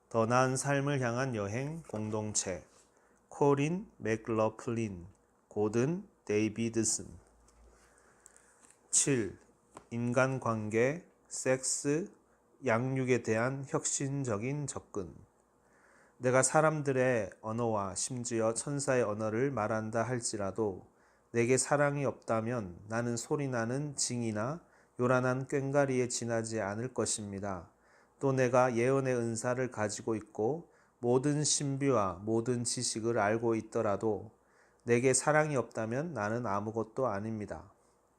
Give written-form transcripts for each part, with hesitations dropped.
더 나은 삶을 향한 여행 공동체 코린 맥러플린, 고든 데이비드슨 7. 인간관계, 섹스, 양육에 대한 혁신적인 접근 내가 사람들의 언어와 심지어 천사의 언어를 말한다 할지라도 내게 사랑이 없다면 나는 소리나는 징이나 요란한 꽹과리에 지나지 않을 것입니다. 또 내가 예언의 은사를 가지고 있고 모든 신비와 모든 지식을 알고 있더라도 내게 사랑이 없다면 나는 아무것도 아닙니다.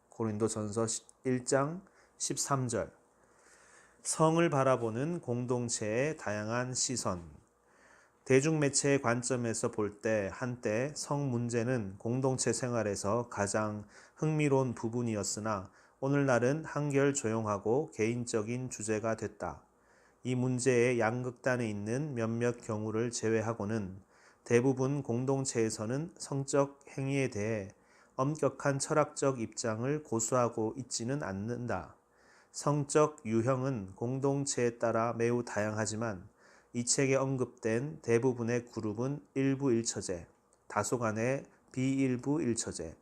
고린도전서 1장 13절. 성을 바라보는 공동체의 다양한 시선. 대중매체의 관점에서 볼 때 한때 성 문제는 공동체 생활에서 가장 흥미로운 부분이었으나 오늘날은 한결 조용하고 개인적인 주제가 됐다. 이 문제의 양극단에 있는 몇몇 경우를 제외하고는 대부분 공동체에서는 성적 행위에 대해 엄격한 철학적 입장을 고수하고 있지는 않는다. 성적 유형은 공동체에 따라 매우 다양하지만 이 책에 언급된 대부분의 그룹은 일부 일처제, 다소간의 비일부 일처제,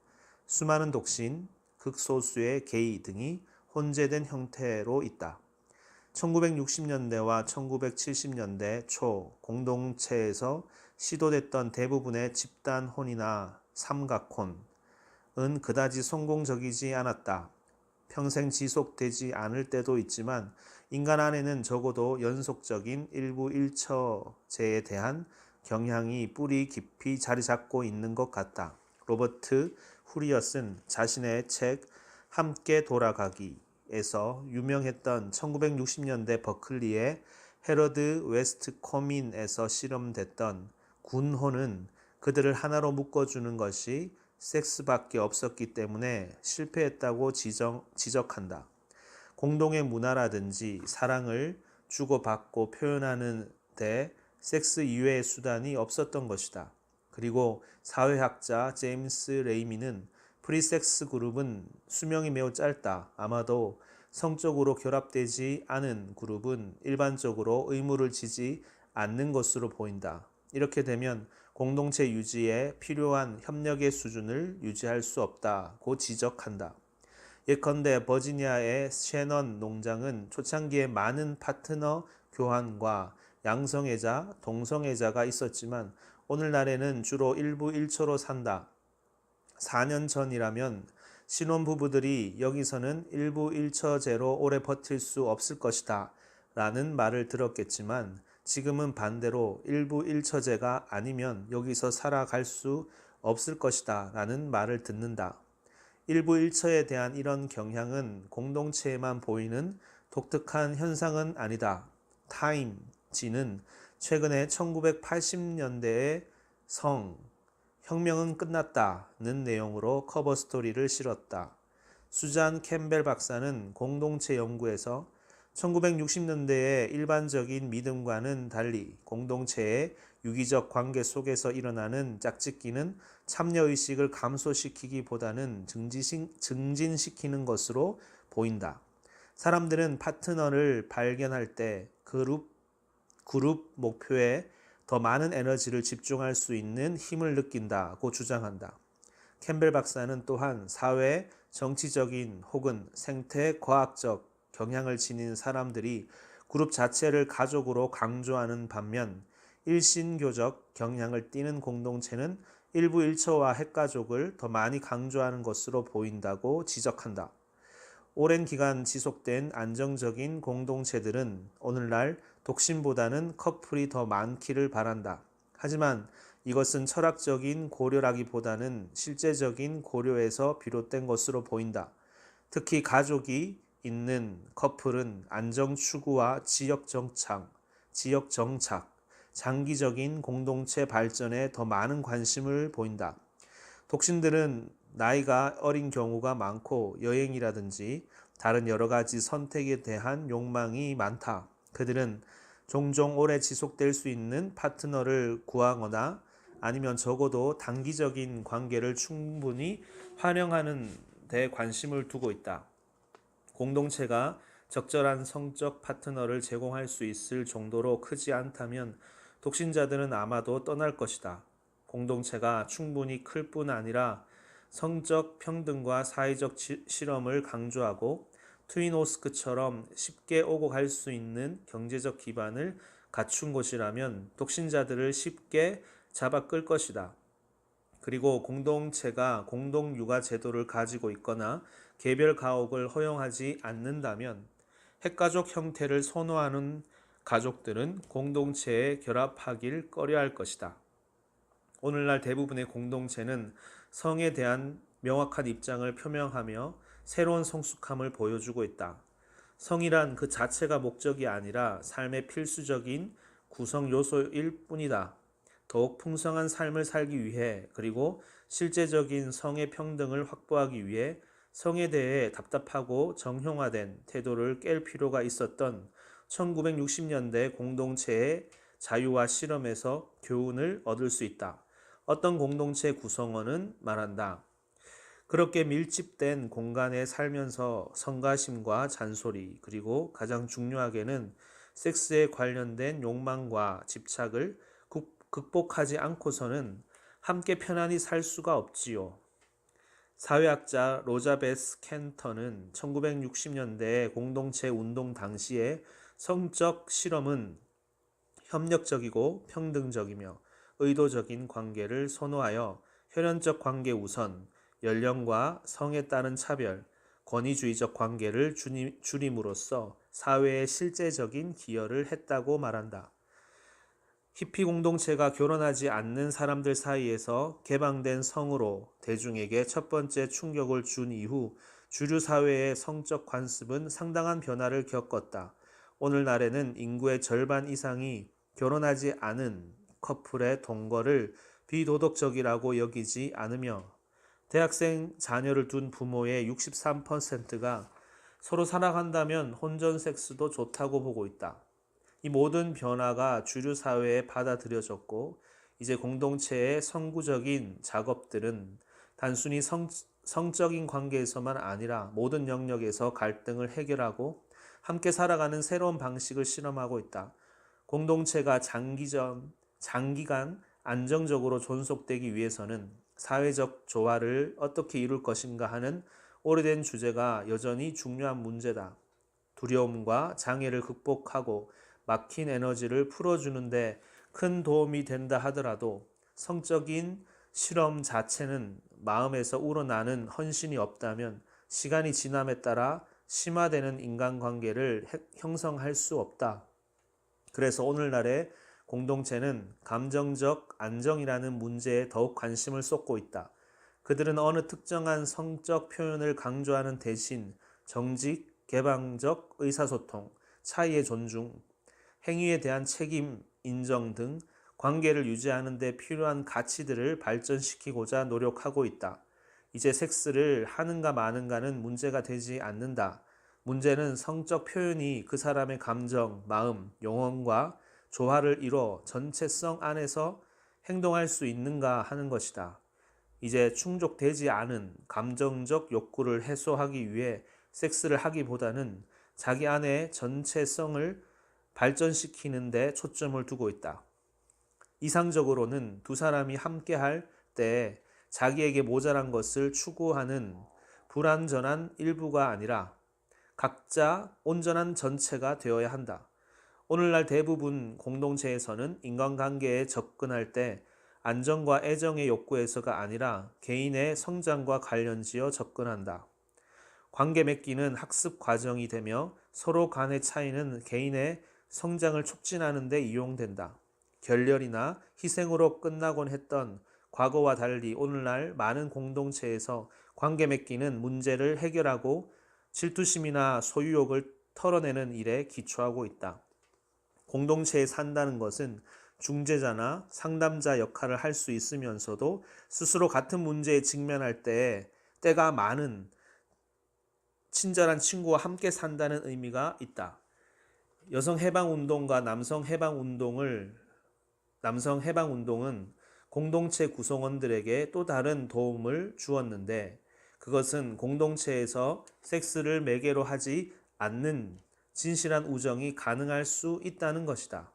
수많은 독신, 극소수의 게이 등이 혼재된 형태로 있다. 1960년대와 1970년대 초 공동체에서 시도됐던 대부분의 집단혼이나 삼각혼은 그다지 성공적이지 않았다. 평생 지속되지 않을 때도 있지만 인간 안에는 적어도 연속적인 일부 일처제에 대한 경향이 뿌리 깊이 자리 잡고 있는 것 같다. 로버트 후리엇은 자신의 책 함께 돌아가기에서 유명했던 1960년대 버클리의 헤러드 웨스트 코민에서 실험됐던 군혼은 그들을 하나로 묶어주는 것이 섹스밖에 없었기 때문에 실패했다고 지적한다. 공동의 문화라든지 사랑을 주고받고 표현하는 데 섹스 이외의 수단이 없었던 것이다. 그리고 사회학자 제임스 레이미는 프리섹스 그룹은 수명이 매우 짧다. 아마도 성적으로 결합되지 않은 그룹은 일반적으로 의무를 지지 않는 것으로 보인다. 이렇게 되면 공동체 유지에 필요한 협력의 수준을 유지할 수 없다고 지적한다. 예컨대 버지니아의 셰넌 농장은 초창기에 많은 파트너 교환과 양성애자, 동성애자가 있었지만 오늘날에는 주로 일부 일처로 산다. 4년 전이라면 신혼부부들이 여기서는 일부 일처제로 오래 버틸 수 없을 것이다 라는 말을 들었겠지만 지금은 반대로 일부 일처제가 아니면 여기서 살아갈 수 없을 것이다 라는 말을 듣는다. 일부 일처에 대한 이런 경향은 공동체에만 보이는 독특한 현상은 아니다. 타임지는 최근에 1980년대의 혁명은 끝났다는 내용으로 커버 스토리를 실었다. 수잔 캠벨 박사는 공동체 연구에서 1960년대의 일반적인 믿음과는 달리 공동체의 유기적 관계 속에서 일어나는 짝짓기는 참여의식을 감소시키기보다는 증진시키는 것으로 보인다. 사람들은 파트너를 발견할 때 그룹 목표에 더 많은 에너지를 집중할 수 있는 힘을 느낀다고 주장한다. 캠벨 박사는 또한 사회, 정치적인 혹은 생태, 과학적 경향을 지닌 사람들이 그룹 자체를 가족으로 강조하는 반면 일신교적 경향을 띠는 공동체는 일부 일처와 핵가족을 더 많이 강조하는 것으로 보인다고 지적한다. 오랜 기간 지속된 안정적인 공동체들은 오늘날 독신보다는 커플이 더 많기를 바란다. 하지만 이것은 철학적인 고려라기보다는 실제적인 고려에서 비롯된 것으로 보인다. 특히 가족이 있는 커플은 안정 추구와 지역 정착, 장기적인 공동체 발전에 더 많은 관심을 보인다. 독신들은 나이가 어린 경우가 많고 여행이라든지 다른 여러 가지 선택에 대한 욕망이 많다. 그들은 종종 오래 지속될 수 있는 파트너를 구하거나 아니면 적어도 단기적인 관계를 충분히 활용하는 데 관심을 두고 있다. 공동체가 적절한 성적 파트너를 제공할 수 있을 정도로 크지 않다면 독신자들은 아마도 떠날 것이다. 공동체가 충분히 클 뿐 아니라 성적 평등과 사회적 실험을 강조하고 트윈오스크처럼 쉽게 오고 갈 수 있는 경제적 기반을 갖춘 곳이라면 독신자들을 쉽게 잡아 끌 것이다. 그리고 공동체가 공동육아 제도를 가지고 있거나 개별 가옥을 허용하지 않는다면 핵가족 형태를 선호하는 가족들은 공동체에 결합하길 꺼려할 것이다. 오늘날 대부분의 공동체는 성에 대한 명확한 입장을 표명하며 새로운 성숙함을 보여주고 있다. 성이란 그 자체가 목적이 아니라 삶의 필수적인 구성 요소일 뿐이다. 더욱 풍성한 삶을 살기 위해 그리고 실제적인 성의 평등을 확보하기 위해 성에 대해 답답하고 정형화된 태도를 깰 필요가 있었던 1960년대 공동체의 자유와 실험에서 교훈을 얻을 수 있다. 어떤 공동체 구성원은 말한다. 그렇게 밀집된 공간에 살면서 성가심과 잔소리, 그리고 가장 중요하게는 섹스에 관련된 욕망과 집착을 극복하지 않고서는 함께 편안히 살 수가 없지요. 사회학자 로자베스 켄터는 1960년대 공동체 운동 당시에 성적 실험은 협력적이고 평등적이며 의도적인 관계를 선호하여 혈연적 관계 우선, 연령과 성에 따른 차별, 권위주의적 관계를 줄임으로써 사회에 실제적인 기여를 했다고 말한다. 히피 공동체가 결혼하지 않는 사람들 사이에서 개방된 성으로 대중에게 첫 번째 충격을 준 이후 주류 사회의 성적 관습은 상당한 변화를 겪었다. 오늘날에는 인구의 절반 이상이 결혼하지 않은 커플의 동거를 비도덕적이라고 여기지 않으며 대학생 자녀를 둔 부모의 63%가 서로 사랑한다면 혼전 섹스도 좋다고 보고 있다. 이 모든 변화가 주류 사회에 받아들여졌고 이제 공동체의 성구적인 작업들은 단순히 성적인 관계에서만 아니라 모든 영역에서 갈등을 해결하고 함께 살아가는 새로운 방식을 실험하고 있다. 공동체가 장기간 안정적으로 존속되기 위해서는 사회적 조화를 어떻게 이룰 것인가 하는 오래된 주제가 여전히 중요한 문제다. 두려움과 장애를 극복하고 막힌 에너지를 풀어주는데 큰 도움이 된다 하더라도 성적인 실험 자체는 마음에서 우러나는 헌신이 없다면 시간이 지남에 따라 심화되는 인간관계를 형성할 수 없다. 그래서 오늘날의 공동체는 감정적 안정이라는 문제에 더욱 관심을 쏟고 있다. 그들은 어느 특정한 성적 표현을 강조하는 대신 정직, 개방적 의사소통, 차이의 존중, 행위에 대한 책임, 인정 등 관계를 유지하는 데 필요한 가치들을 발전시키고자 노력하고 있다. 이제 섹스를 하는가 마는가는 문제가 되지 않는다. 문제는 성적 표현이 그 사람의 감정, 마음, 영혼과 조화를 이뤄 전체성 안에서 행동할 수 있는가 하는 것이다. 이제 충족되지 않은 감정적 욕구를 해소하기 위해 섹스를 하기보다는 자기 안의 전체성을 발전시키는 데 초점을 두고 있다. 이상적으로는 두 사람이 함께 할 때 자기에게 모자란 것을 추구하는 불완전한 일부가 아니라 각자 온전한 전체가 되어야 한다. 오늘날 대부분 공동체에서는 인간관계에 접근할 때 안정과 애정의 욕구에서가 아니라 개인의 성장과 관련지어 접근한다. 관계 맺기는 학습 과정이 되며 서로 간의 차이는 개인의 성장을 촉진하는 데 이용된다. 결렬이나 희생으로 끝나곤 했던 과거와 달리 오늘날 많은 공동체에서 관계 맺기는 문제를 해결하고 질투심이나 소유욕을 털어내는 일에 기초하고 있다. 공동체에 산다는 것은 중재자나 상담자 역할을 할 수 있으면서도 스스로 같은 문제에 직면할 때가 많은 친절한 친구와 함께 산다는 의미가 있다. 여성 해방 운동과 남성 해방 운동은 공동체 구성원들에게 또 다른 도움을 주었는데 그것은 공동체에서 섹스를 매개로 하지 않는 진실한 우정이 가능할 수 있다는 것이다.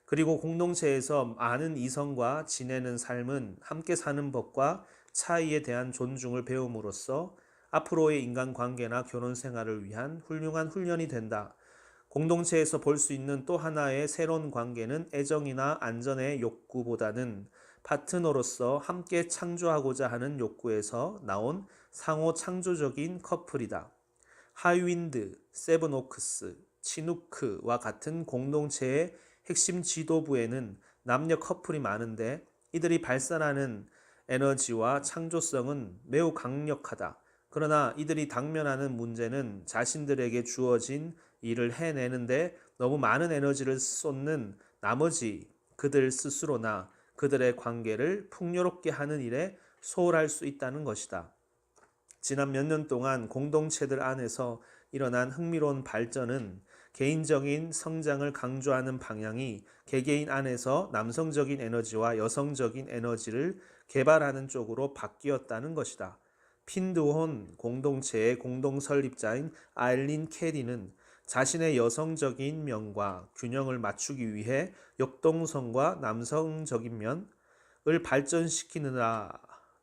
그리고 공동체에서 많은 이성과 지내는 삶은 함께 사는 법과 차이에 대한 존중을 배움으로써 앞으로의 인간관계나 결혼 생활을 위한 훌륭한 훈련이 된다. 공동체에서 볼 수 있는 또 하나의 새로운 관계는 애정이나 안전의 욕구보다는 파트너로서 함께 창조하고자 하는 욕구에서 나온 상호 창조적인 커플이다. 하이윈드, 세븐오크스, 치누크와 같은 공동체의 핵심 지도부에는 남녀 커플이 많은데 이들이 발산하는 에너지와 창조성은 매우 강력하다. 그러나 이들이 당면하는 문제는 자신들에게 주어진 일을 해내는데 너무 많은 에너지를 쏟는 나머지 그들 스스로나 그들의 관계를 풍요롭게 하는 일에 소홀할 수 있다는 것이다. 지난 몇 년 동안 공동체들 안에서 일어난 흥미로운 발전은 개인적인 성장을 강조하는 방향이 개개인 안에서 남성적인 에너지와 여성적인 에너지를 개발하는 쪽으로 바뀌었다는 것이다. 핀드혼 공동체의 공동 설립자인 아일린 캐리는 자신의 여성적인 면과 균형을 맞추기 위해 역동성과 남성적인 면을 발전시키느라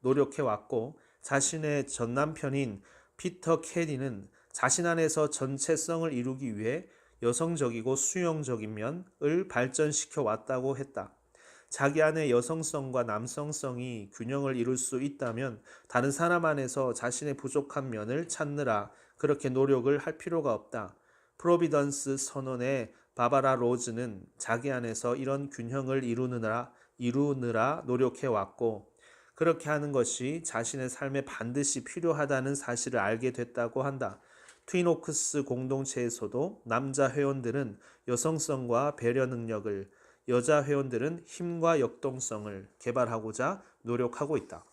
노력해왔고, 자신의 전남편인 피터 캐리는 자신 안에서 전체성을 이루기 위해 여성적이고 수용적인 면을 발전시켜 왔다고 했다. 자기 안의 여성성과 남성성이 균형을 이룰 수 있다면 다른 사람 안에서 자신의 부족한 면을 찾느라 그렇게 노력을 할 필요가 없다. 프로비던스 선언의 바바라 로즈는 자기 안에서 이런 균형을 이루느라 노력해 왔고, 그렇게 하는 것이 자신의 삶에 반드시 필요하다는 사실을 알게 됐다고 한다. 트윈오크스 공동체에서도 남자 회원들은 여성성과 배려 능력을, 여자 회원들은 힘과 역동성을 개발하고자 노력하고 있다.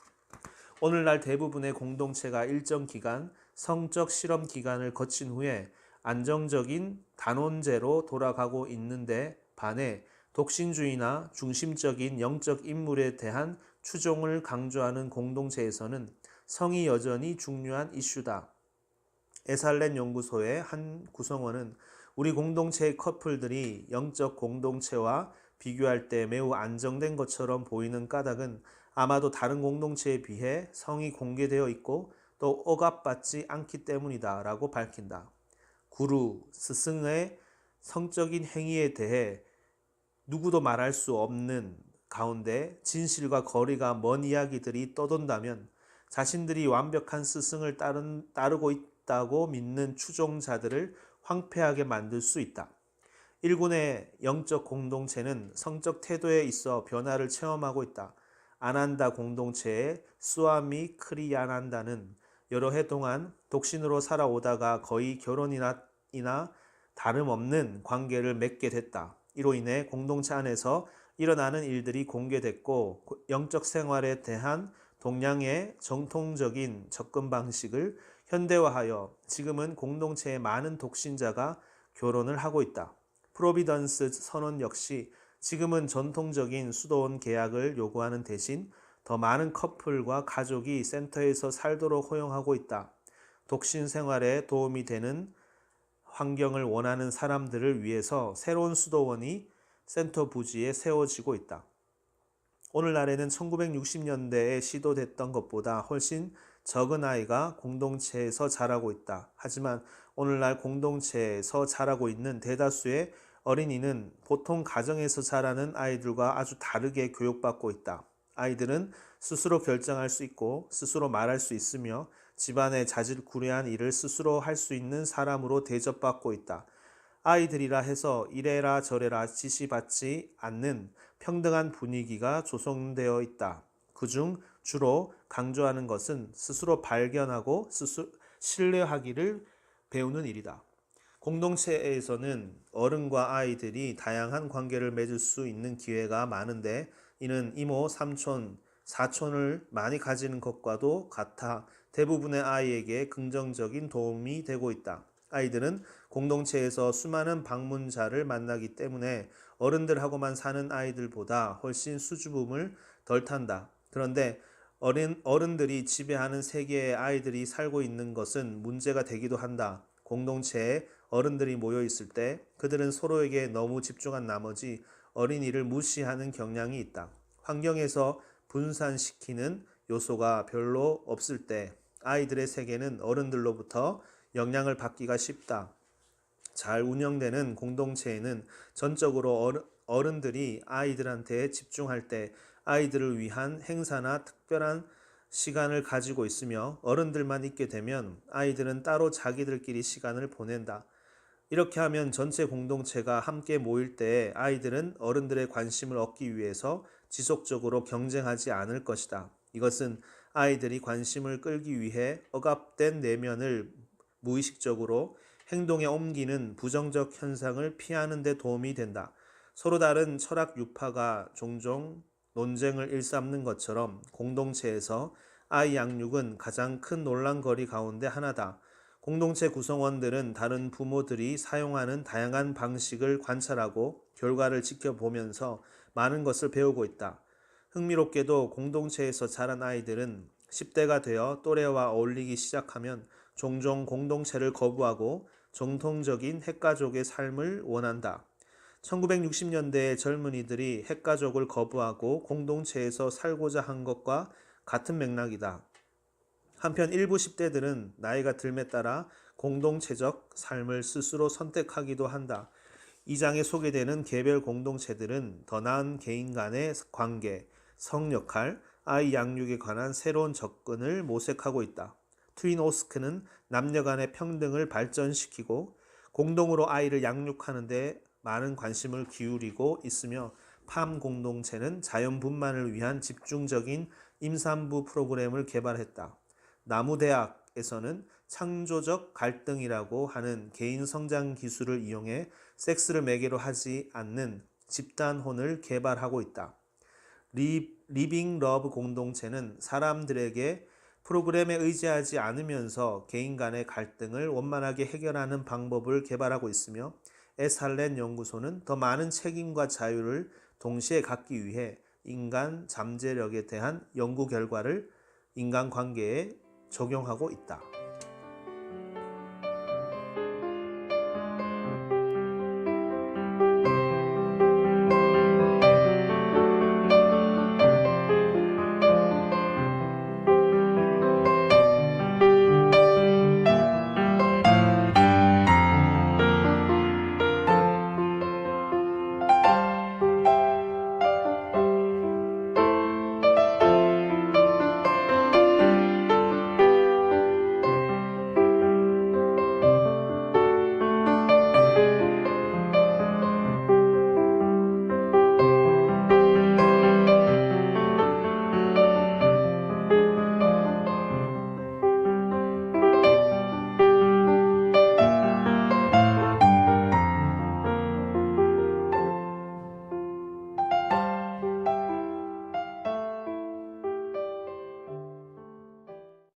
오늘날 대부분의 공동체가 일정 기간 성적 실험 기간을 거친 후에 안정적인 단원제로 돌아가고 있는데 반해 독신주의나 중심적인 영적 인물에 대한 추종을 강조하는 공동체에서는 성이 여전히 중요한 이슈다. 에살렌 연구소의 한 구성원은 우리 공동체의 커플들이 영적 공동체와 비교할 때 매우 안정된 것처럼 보이는 까닭은 아마도 다른 공동체에 비해 성이 공개되어 있고 또 억압받지 않기 때문이다 라고 밝힌다. 구루, 스승의 성적인 행위에 대해 누구도 말할 수 없는 가운데 진실과 거리가 먼 이야기들이 떠돈다면 자신들이 완벽한 스승을 따르고 있다고 믿는 추종자들을 황폐하게 만들 수 있다. 일군의 영적 공동체는 성적 태도에 있어 변화를 체험하고 있다. 아난다 공동체의 스와미 크리야난다는 여러 해 동안 독신으로 살아오다가 거의 결혼이나 다름없는 관계를 맺게 됐다. 이로 인해 공동체 안에서 일어나는 일들이 공개됐고 영적 생활에 대한 동양의 정통적인 접근 방식을 현대화하여 지금은 공동체의 많은 독신자가 결혼을 하고 있다. 프로비던스 선언 역시 지금은 전통적인 수도원 계약을 요구하는 대신 더 많은 커플과 가족이 센터에서 살도록 허용하고 있다. 독신 생활에 도움이 되는 환경을 원하는 사람들을 위해서 새로운 수도원이 센터 부지에 세워지고 있다. 오늘날에는 1960년대에 시도됐던 것보다 훨씬 적은 아이가 공동체에서 자라고 있다. 하지만 오늘날 공동체에서 자라고 있는 대다수의 어린이는 보통 가정에서 자라는 아이들과 아주 다르게 교육받고 있다. 아이들은 스스로 결정할 수 있고 스스로 말할 수 있으며 집안의 자질구레한 일을 스스로 할 수 있는 사람으로 대접받고 있다. 아이들이라 해서 이래라 저래라 지시받지 않는 평등한 분위기가 조성되어 있다. 그중 주로 강조하는 것은 스스로 발견하고 신뢰하기를 배우는 일이다. 공동체에서는 어른과 아이들이 다양한 관계를 맺을 수 있는 기회가 많은데 이는 이모, 삼촌, 사촌을 많이 가지는 것과도 같아 대부분의 아이에게 긍정적인 도움이 되고 있다. 아이들은 공동체에서 수많은 방문자를 만나기 때문에 어른들하고만 사는 아이들보다 훨씬 수줍음을 덜 탄다. 그런데 어른들이 지배하는 세계에 아이들이 살고 있는 것은 문제가 되기도 한다. 공동체에 어른들이 모여 있을 때 그들은 서로에게 너무 집중한 나머지 어린이를 무시하는 경향이 있다. 환경에서 분산시키는 요소가 별로 없을 때 아이들의 세계는 어른들로부터 영향을 받기가 쉽다. 잘 운영되는 공동체에는 전적으로 어른들이 아이들한테 집중할 때 아이들을 위한 행사나 특별한 시간을 가지고 있으며, 어른들만 있게 되면 아이들은 따로 자기들끼리 시간을 보낸다. 이렇게 하면 전체 공동체가 함께 모일 때 아이들은 어른들의 관심을 얻기 위해서 지속적으로 경쟁하지 않을 것이다. 이것은 아이들이 관심을 끌기 위해 억압된 내면을 무의식적으로 행동에 옮기는 부정적 현상을 피하는 데 도움이 된다. 서로 다른 철학 유파가 종종 논쟁을 일삼는 것처럼 공동체에서 아이 양육은 가장 큰 논란거리 가운데 하나다. 공동체 구성원들은 다른 부모들이 사용하는 다양한 방식을 관찰하고 결과를 지켜보면서 많은 것을 배우고 있다. 흥미롭게도 공동체에서 자란 아이들은 10대가 되어 또래와 어울리기 시작하면 종종 공동체를 거부하고 정통적인 핵가족의 삶을 원한다. 1960년대의 젊은이들이 핵가족을 거부하고 공동체에서 살고자 한 것과 같은 맥락이다. 한편 일부 10대들은 나이가 듦에 따라 공동체적 삶을 스스로 선택하기도 한다. 이 장에 소개되는 개별 공동체들은 더 나은 개인 간의 관계, 성 역할, 아이 양육에 관한 새로운 접근을 모색하고 있다. 트윈 오스크는 남녀 간의 평등을 발전시키고 공동으로 아이를 양육하는 데 많은 관심을 기울이고 있으며, 팜 공동체는 자연분만을 위한 집중적인 임산부 프로그램을 개발했다. 나무대학에서는 창조적 갈등이라고 하는 개인 성장 기술을 이용해 섹스를 매개로 하지 않는 집단혼을 개발하고 있다. 리빙 러브 공동체는 사람들에게 프로그램에 의지하지 않으면서 개인 간의 갈등을 원만하게 해결하는 방법을 개발하고 있으며, 에살렌 연구소는 더 많은 책임과 자유를 동시에 갖기 위해 인간 잠재력에 대한 연구 결과를 인간관계에 적용하고 있다.